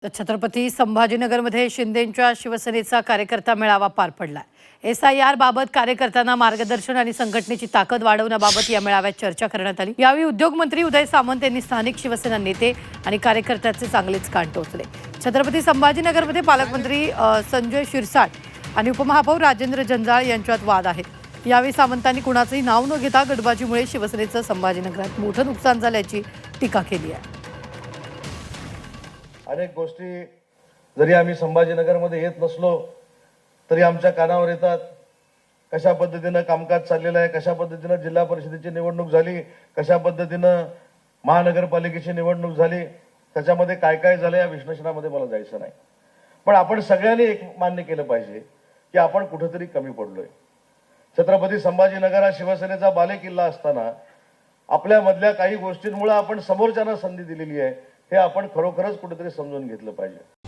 छत्रपती संभाजीनगरमध्ये शिंदेंच्या शिवसेनेचा कार्यकर्ता मेळावा पार पडला। SIR बाबत कार्यकर्त्यांना मार्गदर्शन आणि संघटनेची ताकद वाढवण्याबाबत या मेळाव्यात चर्चा करण्यात आली। यावेळी उद्योगमंत्री उदय सामंत यांनी स्थानिक शिवसेना नेते आणि कार्यकर्त्यांचे चांगलेच कान टोचले। छत्रपती संभाजीनगरमध्ये पालकमंत्री संजय शिरसाट आणि उपमहापौर राजेंद्र जंजाळ यांच्यात वाद आहेत। यावेळी सामंतांनी कुणाचंही नाव न घेता गटबाजीमुळे शिवसेनेचं संभाजीनगरात मोठं नुकसान झाल्याची टीका केली आहे। अनेक गोष्टी जरी आम्ही संभाजीनगरमध्ये येत नसलो तरी आमच्या कानावर येतात। कशा पद्धतीने कामकाज चाललेलं आहे, कशा पद्धतीने जिल्हा परिषदेची निवडणूक झाली, कशा पद्धतीने महानगरपालिकेची निवडणूक झाली, त्याच्यामध्ये काय काय झालं या विश्लेषणामध्ये मला जायचं नाही। पण आपण सगळ्यांनी एक मान्य केलं पाहिजे की आपण कुठेतरी कमी पडलोय। छत्रपती संभाजीनगर हा शिवसेनेचा बालेकिल्ला असताना आपल्या मधल्या काही गोष्टींमुळे आपण समोरच्यांना संधी दिलेली आहे, हे आपण खरोखरच कुठेतरी समजून घेतलं पाहिजे।